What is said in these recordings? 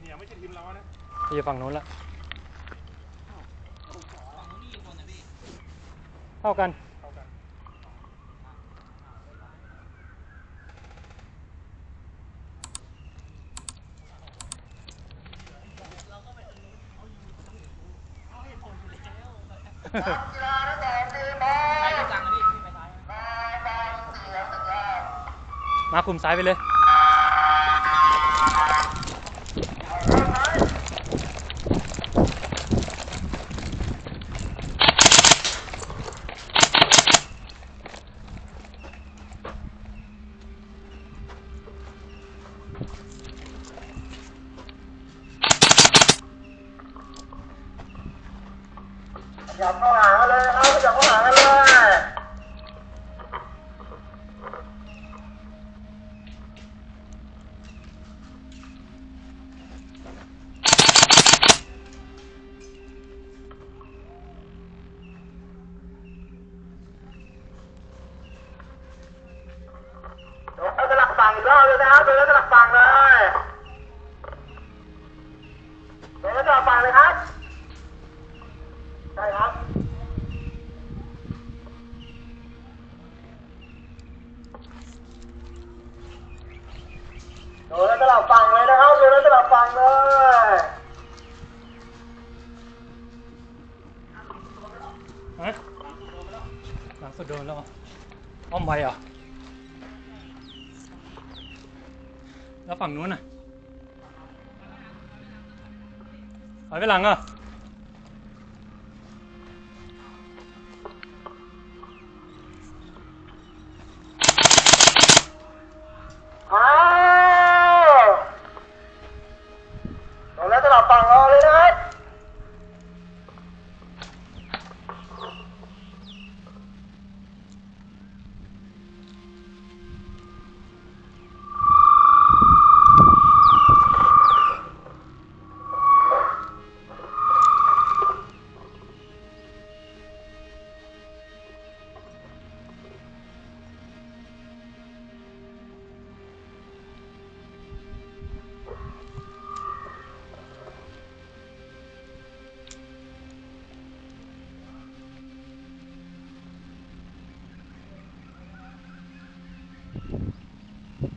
เนี่ยไม่ใช่ทีมเรานะอยู่ฝั่งนู้นละเท่ากันมาคุมซ้ายไปเลยอยากเข้าหากันเลยครับอยากเข้าหากันเลยโดนสลักฝั่งอีกรอบเลยนะครับโดนสลักฝั่งเลยโดนสลักฝั่งเลยครับใช่ครับโดนสลับฝั่งเลยนะครับโดนสลับฝั่งเลยฮะหลังสุดโดนแล้วอ้อมไปอ่ะแล้วฝั่งนู้นน่ะถอยไปหลังอ่ะโดนสลับฝั่งเราเลยนะครับ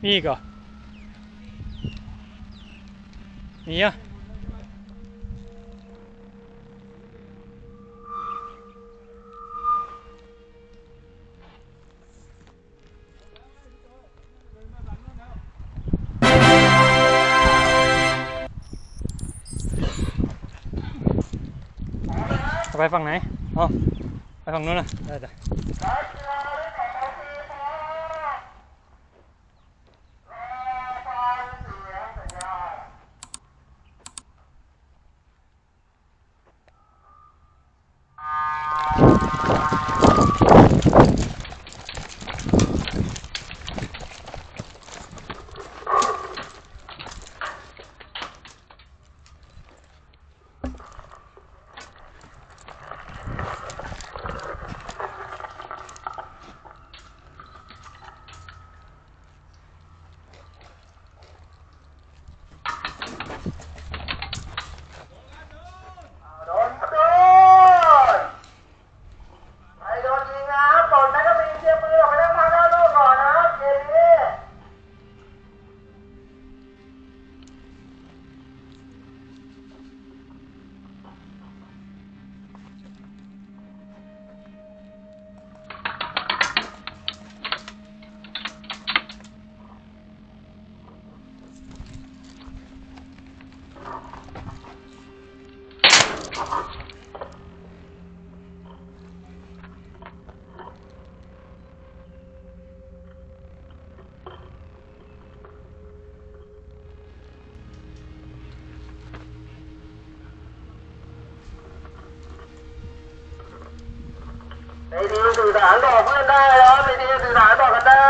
มีอีกเหรอมีอ่ะจะไปฝั่งไหนอ๋อไปฝั่งนู้นนะได้จ้ะในทีสื่อสารบอกเพื่อนได้ครับในทีสื่อสารบอกกันได้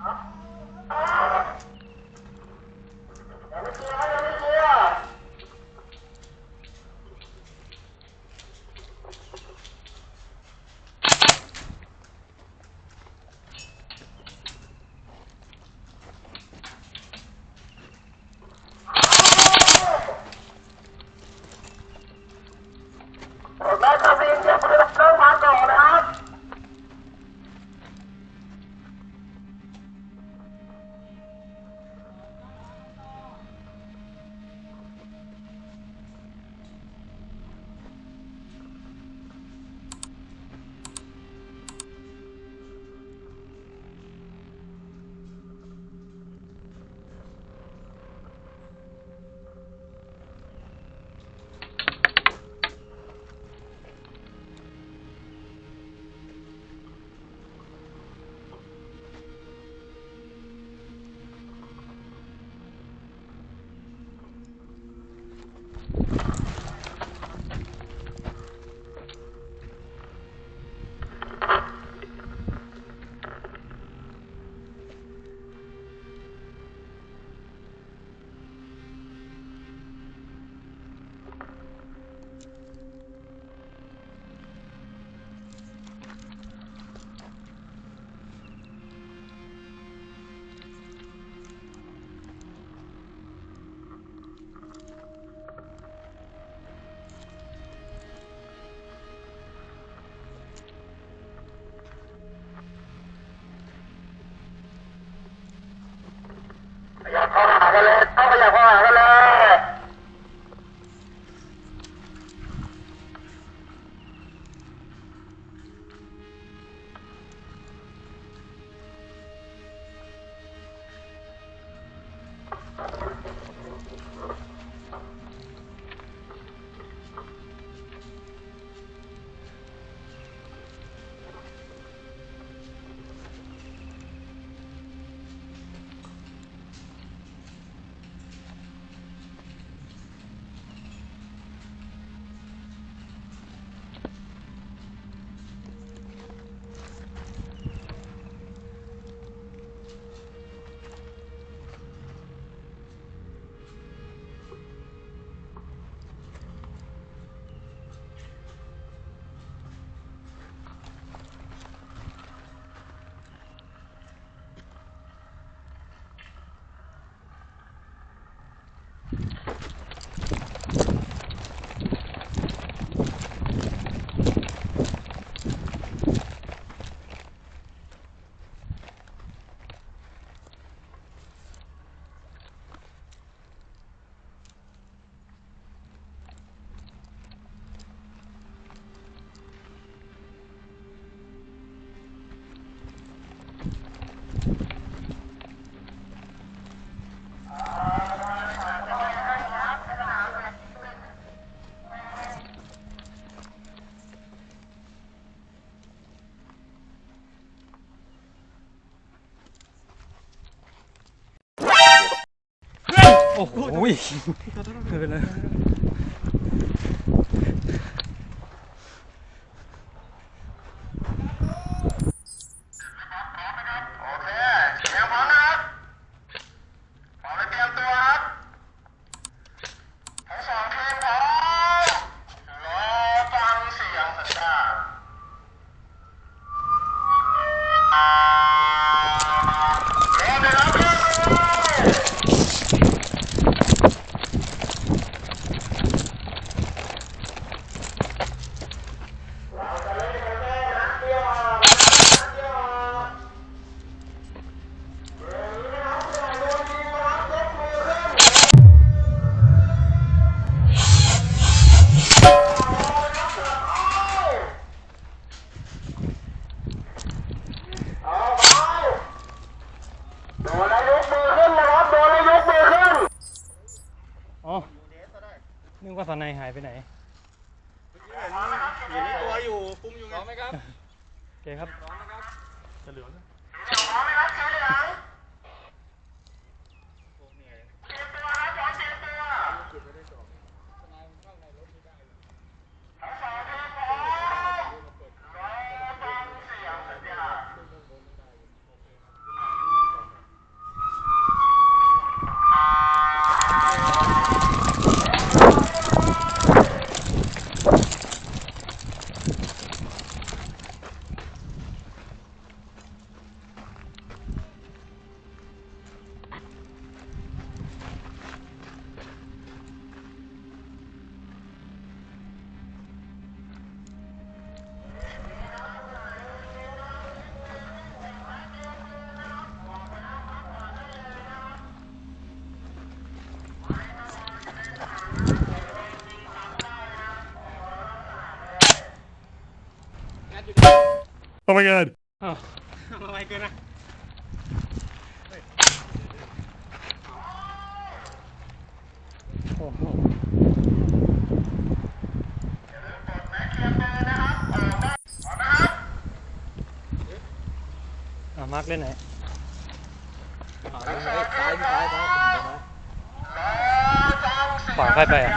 ได้ครับพี่เดี๋ยวผมจะเริ่มมาก่อนนะครับอยากเข้าหากันเลยอยากเข้าหากันเลย โอ้โหไม่เป็นไรโอเคเตรียมพร้อมนะครับพร้อมแล้วเตรียมตัวครับทั้งสองทีมพร้อมรอฟังเสียงสัญญาณเริ่มเลยครับเริ่มเลยโดนแล้วยกมือขึ้นนะครับโดนแล้วยกมือขึ้น อ๋อนึกว่าสนายหายไปไหน อยู่ในตัวอยู่ปุ้มอยู่ไงไหมครับ โอเคครับ จะเหลือง เดี๋ยวพร้อมไหมครับเชิญหลังเตรียมตัวครับพร้อมเตรียมตัวทั้งสองทีมพร้อมรอฟังเสียงสัญญาณ Oh my god. อ้าวอะไรเกินนะโอ้โหมาร์คเล่นไหนขวาใครไปอ่ะ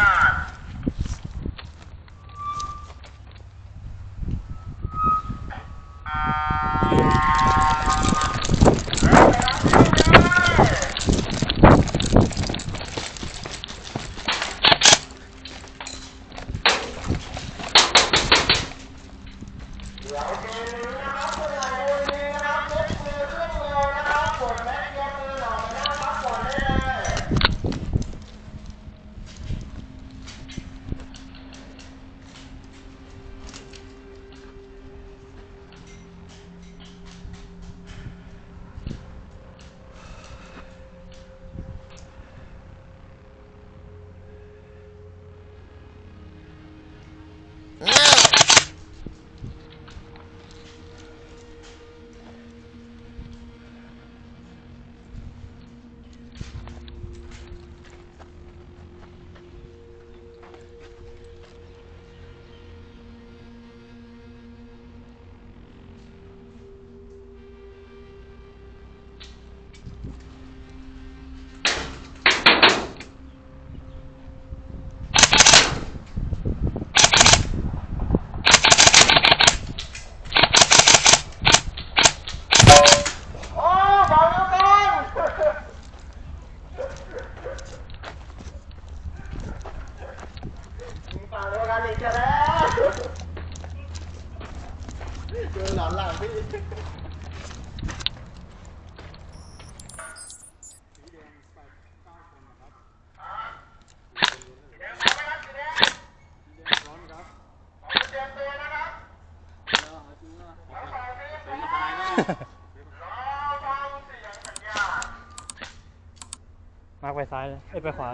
มาร์คไปซ้ายเลยไปขวา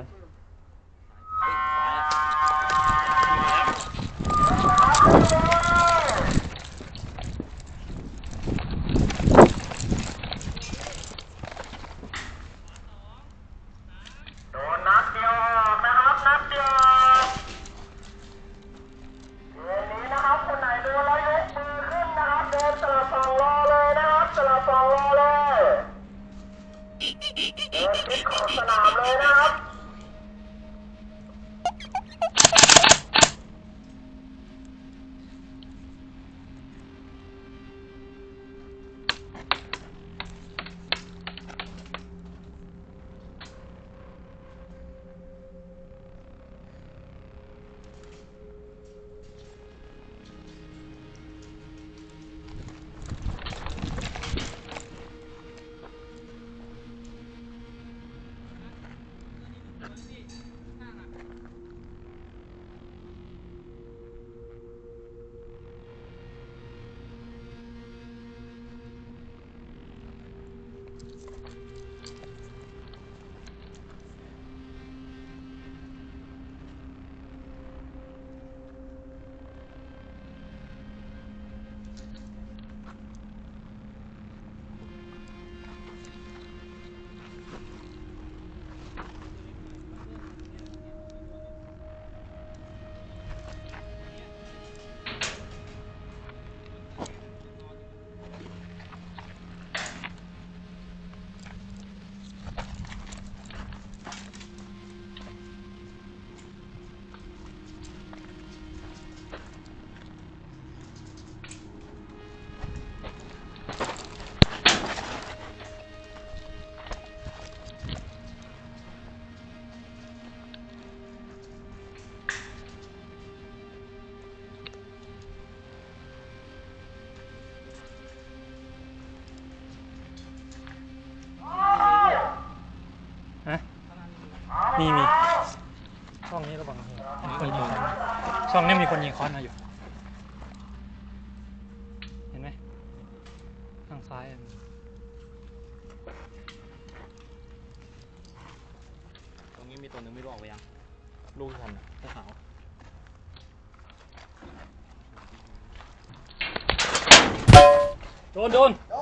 โดนนัดเดียวออกนะครับนัดเดียวเดี๋ยวนี้นะครับคนไหนโดนแล้วยกมือขึ้นนะครับเดินสลับฝั่งรอเลยนะครับสลับฝั่งรอเลยเดินทิศขอบสนามเลยนะครับมีช่องนี้ระวังมีคนยิงช่องนี้มีคนยิงคอนมาอยู่เห็นไหมทางซ้ายตรงนี้มีตัวหนึ่งไม่รู้ออกไปยังลูกทันเสื้อขาว โดนโดน โด